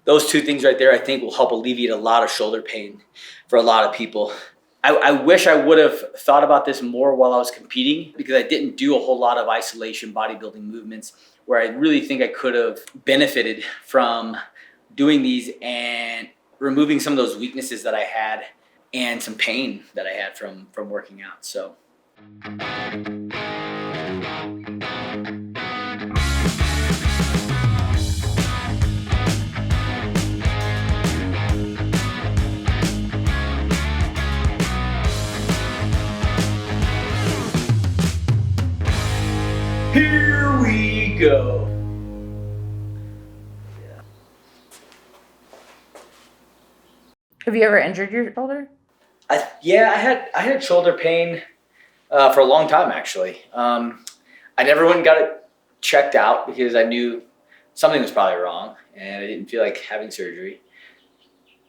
those two things right there, I think, will help alleviate a lot of shoulder pain for a lot of people. I wish I would have thought about this more while I was competing, because I didn't do a whole lot of isolation bodybuilding movements where I really think I could have benefited from doing these and removing some of those weaknesses that I had and some pain that I had from working out. So. Here we go. Have you ever injured your shoulder? I had shoulder pain for a long time, actually. I never went and got it checked out because I knew something was probably wrong, and I didn't feel like having surgery.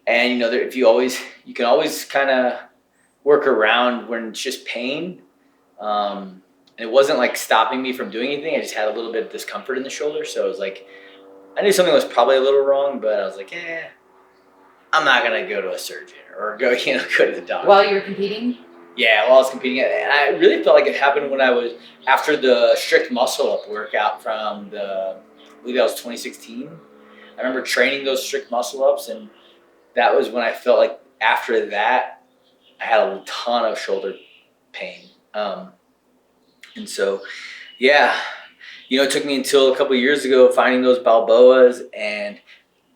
And you know, you can always kind of work around when it's just pain. It wasn't like stopping me from doing anything. I just had a little bit of discomfort in the shoulder. So it was like, I knew something was probably a little wrong, but I was like, I'm not going to go to a surgeon or go to the doctor. While you were competing? Yeah, while I was competing. And I really felt like it happened when I was, after the strict muscle up workout from I believe that was 2016. I remember training those strict muscle ups, and that was when I felt like after that, I had a ton of shoulder pain. And so, yeah, it took me until a couple of years ago finding those balboas and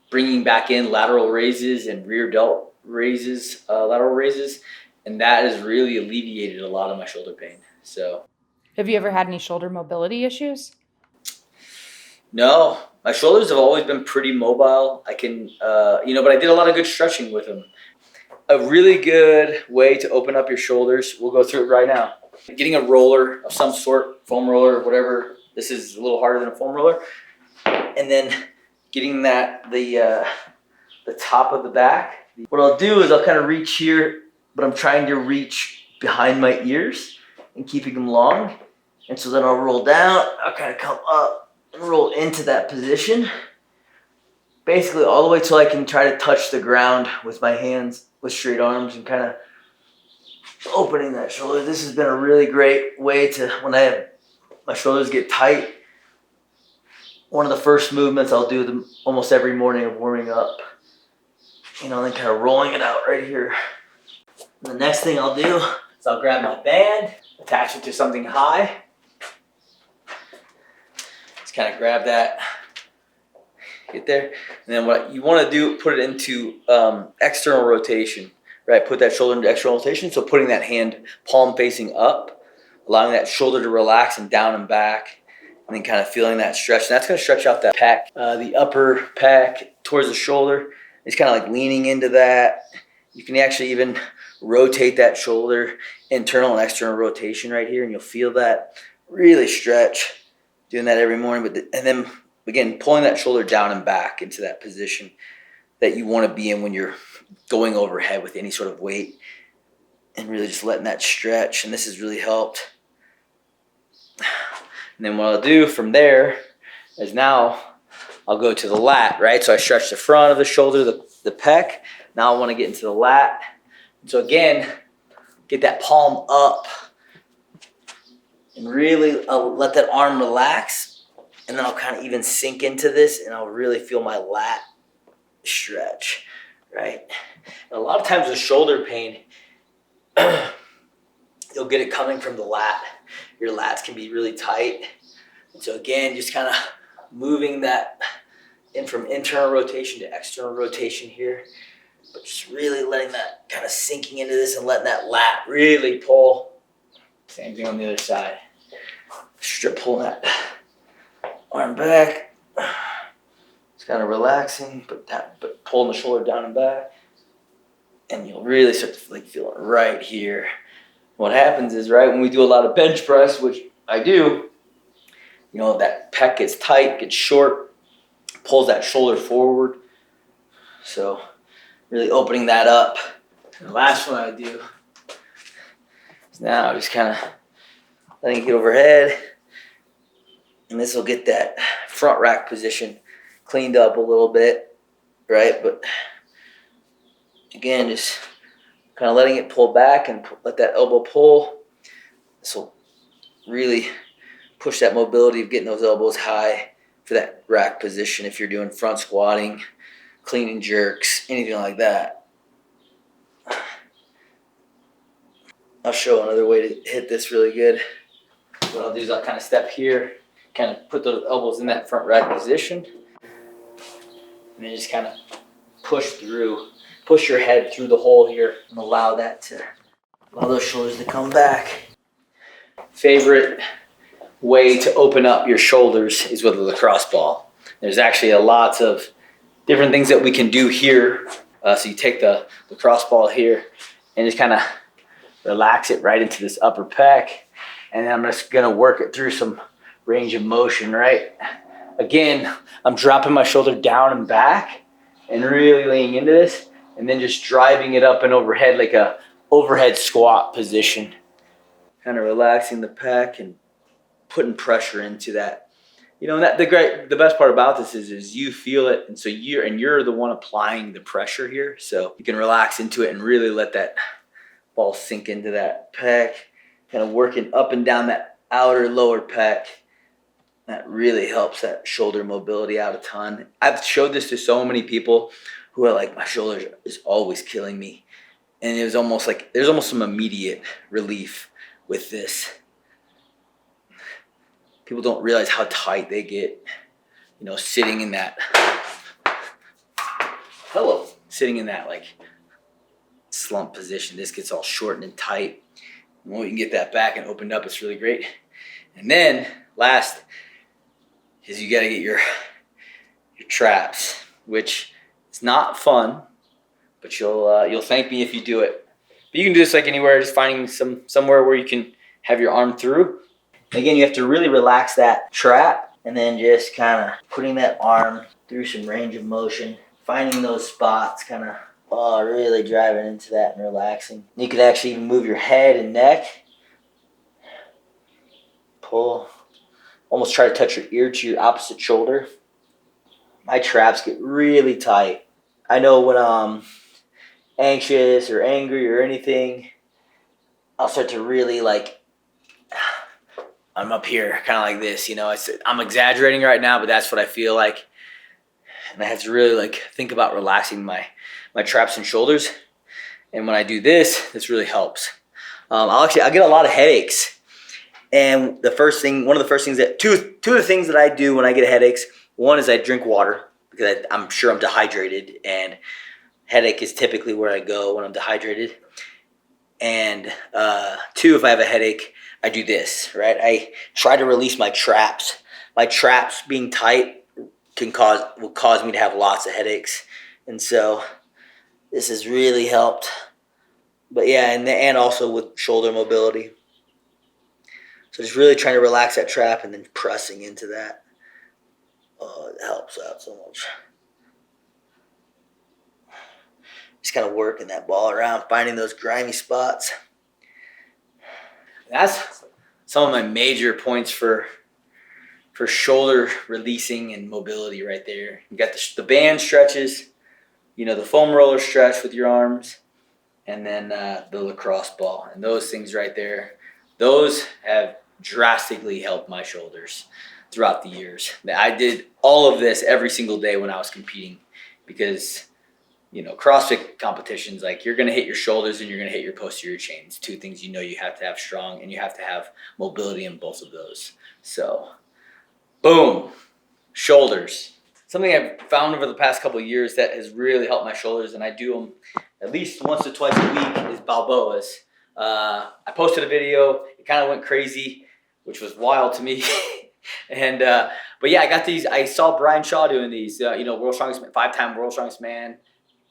bringing back in lateral raises and rear delt raises, lateral raises, and that has really alleviated a lot of my shoulder pain. So, have you ever had any shoulder mobility issues? No, my shoulders have always been pretty mobile. I can, but I did a lot of good stretching with them. A really good way to open up your shoulders, we'll go through it right now. Getting a roller of some sort, foam roller or whatever. This is a little harder than a foam roller. And then getting the top of the back. What I'll do is I'll kind of reach here, but I'm trying to reach behind my ears and keeping them long. And so then I'll roll down, I'll kind of come up and roll into that position. Basically all the way till I can try to touch the ground with my hands with straight arms and kind of opening that shoulder. This has been a really great way to, when my shoulders get tight, one of the first movements I'll do them almost every morning of warming up. Then kind of rolling it out right here. And the next thing I'll do is I'll grab my band, attach it to something high. Just kind of grab that, get there. And then what you want to do, put it into external rotation, right? Put that shoulder into external rotation. So putting that hand palm facing up, allowing that shoulder to relax and down and back, and then kind of feeling that stretch. And that's going to stretch out that pec, the upper pec towards the shoulder. It's kind of like leaning into that. You can actually even rotate that shoulder, internal and external rotation right here, and you'll feel that really stretch. Doing that every morning, and then again, pulling that shoulder down and back into that position that you want to be in when you're going overhead with any sort of weight, and really just letting that stretch. And this has really helped. And then what I'll do from there is now I'll go to the lat, right? So I stretch the front of the shoulder, the pec. Now I want to get into the lat. So again, get that palm up and really let that arm relax. And then I'll kind of even sink into this, and I'll really feel my lat stretch, right? And a lot of times with shoulder pain, you'll get it coming from the lat. Your lats can be really tight. And so again, just kind of moving that in from internal rotation to external rotation here. But just really letting that kind of sinking into this and letting that lat really pull. Same thing on the other side. Strip pulling that arm back. It's kind of relaxing, but pulling the shoulder down and back. And you'll really start to feel it right here. What happens is, right, when we do a lot of bench press, which I do, that pec gets tight, gets short, pulls that shoulder forward. So really opening that up. And the last one I do is now just kind of letting it get overhead. And this will get that front rack position cleaned up a little bit. right? But again, just kind of letting it pull back and let that elbow pull. This will really push that mobility of getting those elbows high for that rack position if you're doing front squatting, clean and jerks, anything like that. I'll show another way to hit this really good. What I'll do is I'll kind of step here, kind of put those elbows in that front rack position, and then just kind of push your head through the hole here and allow those shoulders to come back. Favorite way to open up your shoulders is with a lacrosse ball. There's actually a lot of different things that we can do here. So you take the lacrosse ball here and just kind of relax it right into this upper pec. And then I'm just gonna work it through some range of motion, right? Again, I'm dropping my shoulder down and back and really leaning into this, and then just driving it up and overhead like a overhead squat position. Kind of relaxing the pec and putting pressure into that. You know, the best part about this is you feel it, and so you're the one applying the pressure here. So you can relax into it and really let that ball sink into that pec, kind of working up and down that outer lower pec. That really helps that shoulder mobility out a ton. I've showed this to so many people who are like, my shoulder is always killing me. And it was almost like there's almost some immediate relief with this. People don't realize how tight they get, you know, sitting in that like slump position. This gets all shortened and tight. And when we can get that back and opened up, it's really great. And then last is you got to get your traps, which is not fun, but you'll thank me if you do it. But you can do this like anywhere, just finding somewhere where you can have your arm through. Again, you have to really relax that trap and then just kind of putting that arm through some range of motion, finding those spots, kind of really driving into that and relaxing. You could actually even move your head and neck, pull, almost try to touch your ear to your opposite shoulder. My traps get really tight. I know when I'm anxious or angry or anything, I'll start to really I'm up here kind of like this, you know. I'm exaggerating right now, but that's what I feel like. And I have to really think about relaxing my traps and shoulders. And when I do this really helps. I get a lot of headaches. And one of the first things that two of the things that I do when I get headaches, one is I drink water because I'm sure I'm dehydrated, and headache is typically where I go when I'm dehydrated. And two, if I have a headache, I do this, right? I try to release my traps. My traps being tight will cause me to have lots of headaches, and so this has really helped. But yeah, and also with shoulder mobility. So just really trying to relax that trap and then pressing into that. Oh, it helps out so much. Just kind of working that ball around, finding those grimy spots. That's some of my major points for shoulder releasing and mobility right there. You got the band stretches, you know, the foam roller stretch with your arms, and then the lacrosse ball. And those things right there, those have drastically helped my shoulders throughout the years. I did all of this every single day when I was competing because, you know, CrossFit competitions, you're going to hit your shoulders and you're going to hit your posterior chains. Two things you have to have strong, and you have to have mobility in both of those. So, boom, shoulders. Something I've found over the past couple of years that has really helped my shoulders, and I do them at least once or twice a week, is balboas. I posted a video. It kind of went crazy, which was wild to me. And but yeah, I got these. I saw Brian Shaw doing these. World's strongest man, 5-time world's strongest man.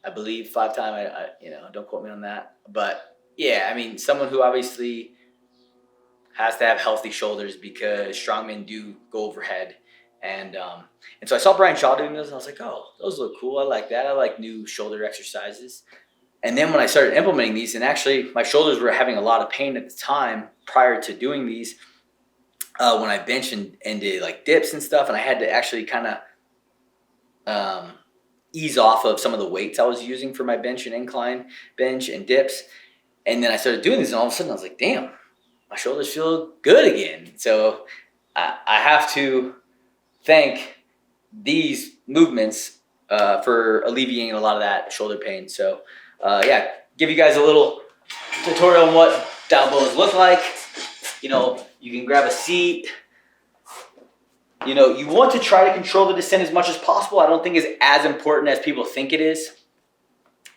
I believe 5-time. I don't quote me on that. But yeah, I mean, someone who obviously has to have healthy shoulders because strongmen do go overhead. And so I saw Brian Shaw doing this, and I was like, oh, those look cool. I like that. I like new shoulder exercises. And then when I started implementing these, and actually my shoulders were having a lot of pain at the time prior to doing these, when I benched and did dips and stuff, and I had to actually kind of ease off of some of the weights I was using for my bench and incline bench and dips. And then I started doing these, and all of a sudden I was like, damn, my shoulders feel good again. So I have to thank these movements for alleviating a lot of that shoulder pain. So yeah, give you guys a little tutorial on what balboas look like. You know, you can grab a seat. You know, you want to try to control the descent as much as possible. I don't think it's as important as people think it is.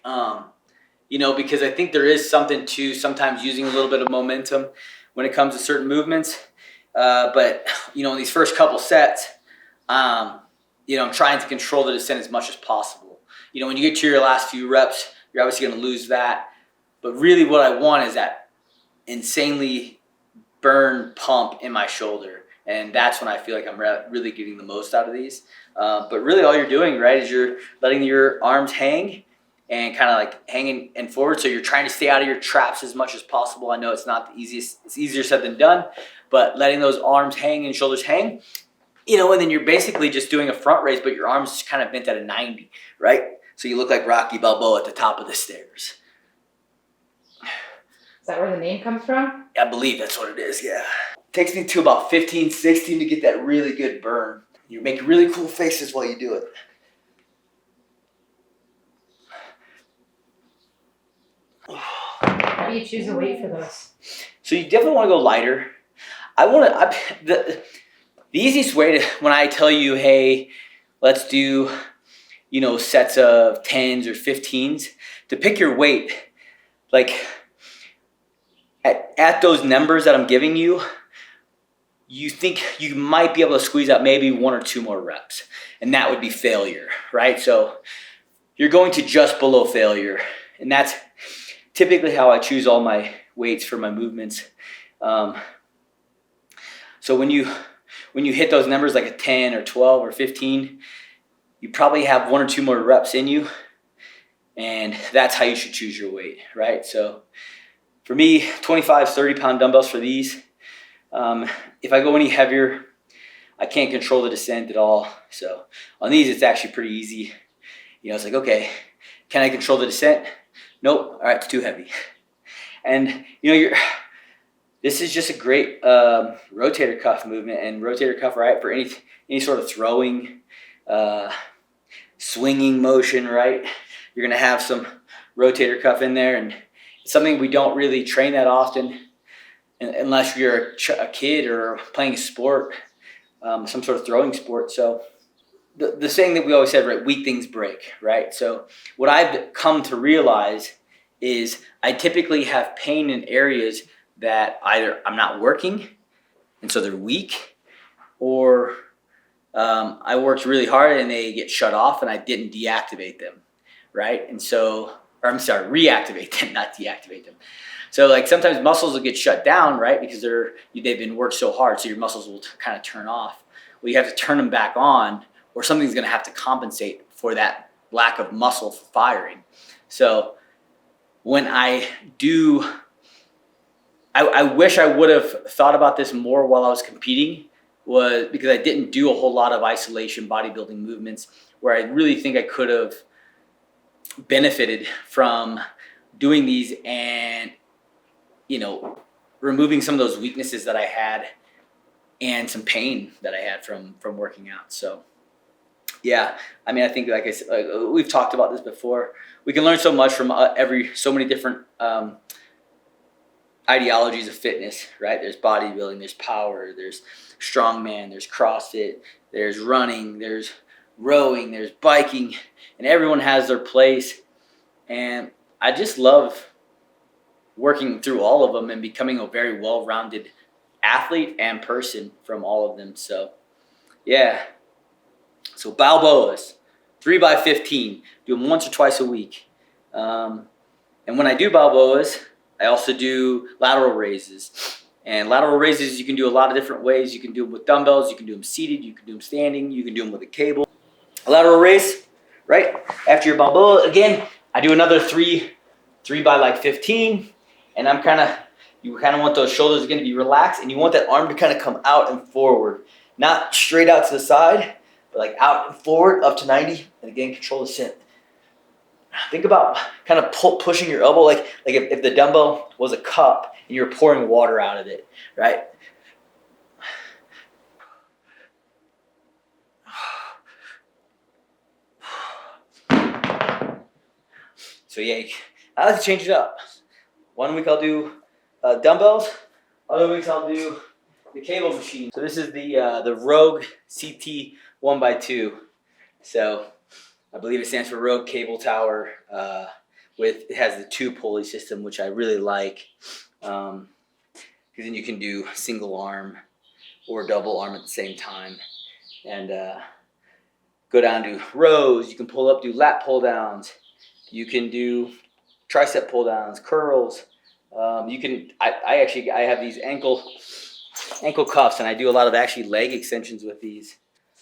You know, because I think there is something to sometimes using a little bit of momentum when it comes to certain movements. But, you know, in these first couple sets, you know, I'm trying to control the descent as much as possible. You know, when you get to your last few reps, you're obviously going to lose that. But really what I want is that insanely burn pump in my shoulder. And that's when I feel like I'm really getting the most out of these. But really all you're doing, right, is you're letting your arms hang and kind of like hanging and forward. So you're trying to stay out of your traps as much as possible. I know it's not the easiest, it's easier said than done, but letting those arms hang and shoulders hang, you know, and then you're basically just doing a front raise, but your arms kind of bent at a 90, right? So you look like Rocky Balboa at the top of the stairs. Is that where the name comes from? I believe that's what it is, yeah. It takes me to about 15, 16 to get that really good burn. You make really cool faces while you do it. How do you choose a weight for those? So you definitely want to go lighter. The easiest way to, when I tell you, hey, let's do, you know, sets of 10s or 15s, to pick your weight, like at those numbers that I'm giving you, you think you might be able to squeeze out maybe 1 or 2 more reps, and that would be failure, right? So you're going to just below failure, and that's typically how I choose all my weights for my movements. So when you hit those numbers like a 10 or 12 or 15, you probably have 1 or 2 more reps in you, and that's how you should choose your weight, right? So for me, 25, 30-pound dumbbells for these. If I go any heavier, I can't control the descent at all. So on these, it's actually pretty easy. You know, it's like, okay, can I control the descent? Nope. All right, it's too heavy. And you know, this is just a great rotator cuff movement, and rotator cuff, right, for any sort of throwing, swinging motion, right? You're gonna have some rotator cuff in there, and it's something we don't really train that often, unless you're a kid or playing a sport, some sort of throwing sport. So the saying that we always said, right, weak things break, right? So what I've come to realize is I typically have pain in areas that either I'm not working, and so they're weak, or I worked really hard and they get shut off and I didn't deactivate them, right? And so, or I'm sorry, reactivate them, not deactivate them. So like sometimes muscles will get shut down, right? Because they've been worked so hard, so your muscles will kind of turn off. Well, you have to turn them back on, or something's gonna have to compensate for that lack of muscle firing. So when I do, I wish I would have thought about this more while I was competing, was because I didn't do a whole lot of isolation bodybuilding movements where I really think I could have benefited from doing these and, you know, removing some of those weaknesses that I had and some pain that I had from working out. So yeah, I mean, I think, like I said, we've talked about this before. We can learn so much from so many different ideologies of fitness, right? There's bodybuilding, there's power, there's strongman, there's CrossFit, there's running, there's rowing, there's biking, and everyone has their place. And I just love working through all of them and becoming a very well-rounded athlete and person from all of them. So yeah. So balboas, 3x15, do them once or twice a week. And when I do balboas, I also do lateral raises. And lateral raises, you can do a lot of different ways. You can do them with dumbbells, you can do them seated, you can do them standing, you can do them with a cable. A lateral raise, right? After your balboa, again, I do another 3 by like 15. And you kind of want those shoulders again to be relaxed, and you want that arm to kind of come out and forward, not straight out to the side, but like out and forward up to 90, and again, control the center. Think about kind of pushing your elbow like if the dumbbell was a cup and you're pouring water out of it, right? So yeah, I like to change it up. One week I'll do dumbbells. Other weeks I'll do the cable machine. So this is the Rogue CT 1x2. So I believe it stands for Rogue Cable Tower. It has the 2 pulley system, which I really like, because then you can do single arm or double arm at the same time, and go down to rows. You can pull up, do lat pull downs. You can do tricep pull downs, curls. You can. I have these ankle cuffs, and I do a lot of actually leg extensions with these.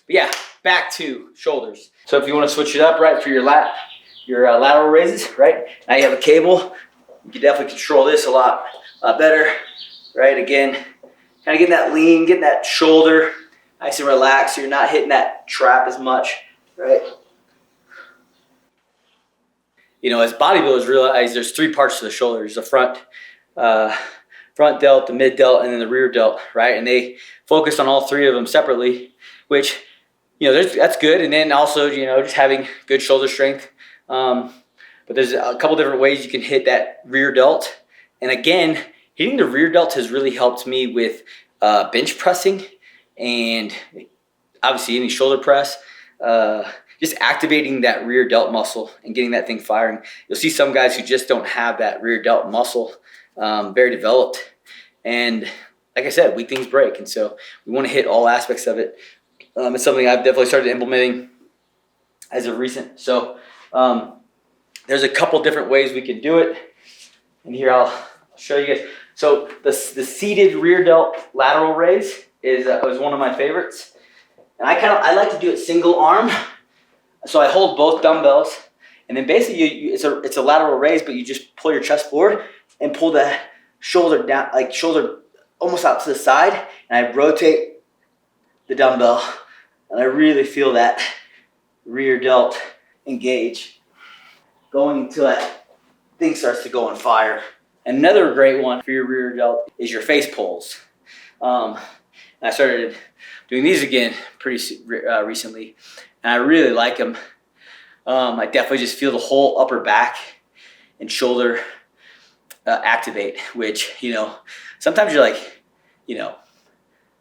But yeah, back to shoulders. So if you want to switch it up, right, for your lateral raises, right? Now you have a cable. You can definitely control this a lot better, right? Again, kind of getting that lean, getting that shoulder nice and relaxed, so you're not hitting that trap as much, right? You know, as bodybuilders realize, there's 3 parts to the shoulder. There's the front delt, the mid delt, and then the rear delt, right? And they focus on all 3 of them separately, which, you know, that's good. And then also, you know, just having good shoulder strength. But there's a couple different ways you can hit that rear delt. And again, hitting the rear delt has really helped me with bench pressing and obviously any shoulder press. Just activating that rear delt muscle and getting that thing firing. You'll see some guys who just don't have that rear delt muscle very developed. And like I said, weak things break. And so we want to hit all aspects of it. It's something I've definitely started implementing as of recent. So there's a couple different ways we can do it. And here I'll show you guys. So the seated rear delt lateral raise was one of my favorites. And I like to do it single arm. So I hold both dumbbells, and then basically it's a lateral raise, but you just pull your chest forward and pull the shoulder down, like shoulder almost out to the side, and I rotate the dumbbell, and I really feel that rear delt engage going until that thing starts to go on fire. Another great one for your rear delt is your face pulls. I started doing these again pretty recently, and I really like them. I definitely just feel the whole upper back and shoulder activate, which, you know, sometimes you're like, you know,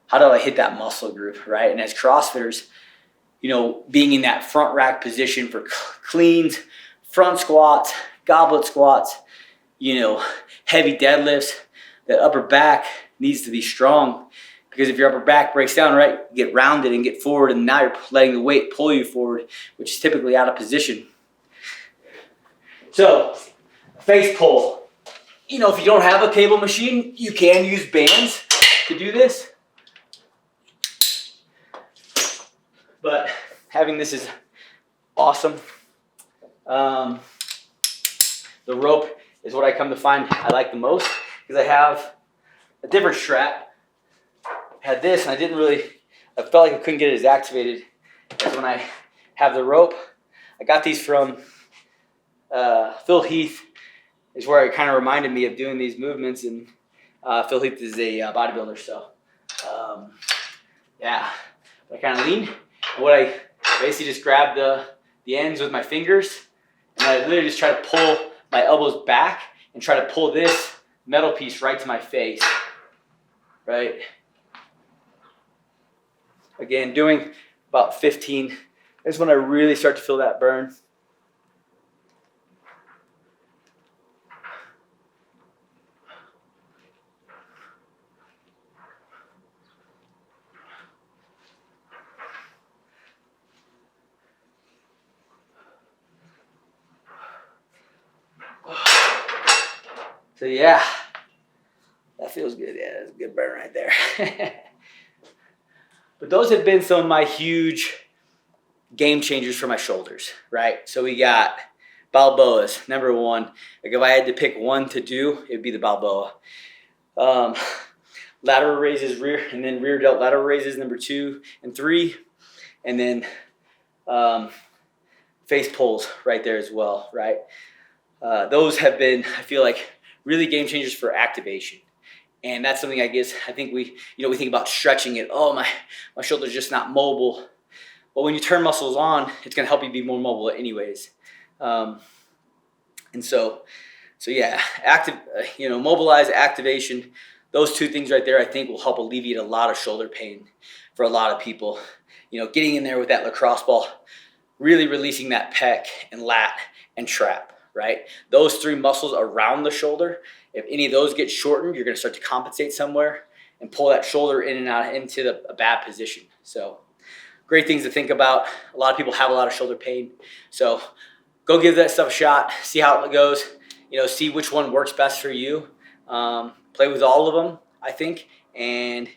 how do I hit that muscle group, right? And as CrossFitters, you know, being in that front rack position for cleans, front squats, goblet squats, you know, heavy deadlifts, that upper back needs to be strong. Because if your upper back breaks down, right, you get rounded and get forward, and now you're letting the weight pull you forward, which is typically out of position. So, face pull. You know, if you don't have a cable machine, you can use bands to do this. But having this is awesome. The rope is what I come to find I like the most, because I have a different strap. Had this, and I felt like I couldn't get it as activated as when I have the rope. I got these from Phil Heath, is where it kind of reminded me of doing these movements, and Phil Heath is a bodybuilder, so yeah. I kind of lean, and I basically just grab the ends with my fingers, and I literally just try to pull my elbows back and try to pull this metal piece right to my face, right? Again, doing about 15 is when I really start to feel that burn. So yeah, that feels good. Yeah, that's a good burn right there. But those have been some of my huge game changers for my shoulders, right? So we got balboas, number 1. Like if I had to pick one to do, it'd be the balboa. Lateral raises, rear, and then rear delt lateral raises, number 2 and 3. And then face pulls right there as well, right? Those have been, I feel like, really game changers for activation. And that's something I think we think about stretching it. Oh, my shoulder's just not mobile. Well, when you turn muscles on, it's going to help you be more mobile anyways. And so yeah, mobilize, activation, those two things right there, I think will help alleviate a lot of shoulder pain for a lot of people. Getting in there with that lacrosse ball, really releasing that pec and lat and trap, right? Those three muscles around the shoulder, if any of those get shortened, you're going to start to compensate somewhere and pull that shoulder in and out into a bad position. So great things to think about. A lot of people have a lot of shoulder pain. So go give that stuff a shot, see how it goes, see which one works best for you. Play with all of them, I think, and,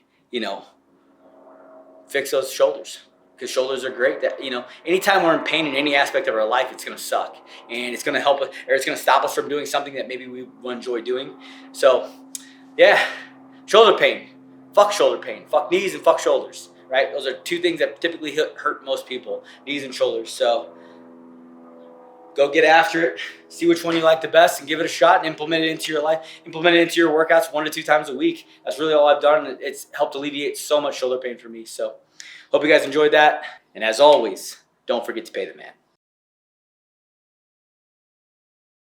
fix those shoulders. Because shoulders are great. That anytime we're in pain in any aspect of our life, it's going to suck, and it's going to help us, or it's going to stop us from doing something that maybe we enjoy doing. So, yeah, shoulder pain, fuck knees and fuck shoulders. Right? Those are two things that typically hurt most people: knees and shoulders. So, go get after it. See which one you like the best, and give it a shot, and implement it into your life. Implement it into your workouts 1 to 2 times a week. That's really all I've done, and it's helped alleviate so much shoulder pain for me. So. Hope you guys enjoyed that. And as always, don't forget to pay the man.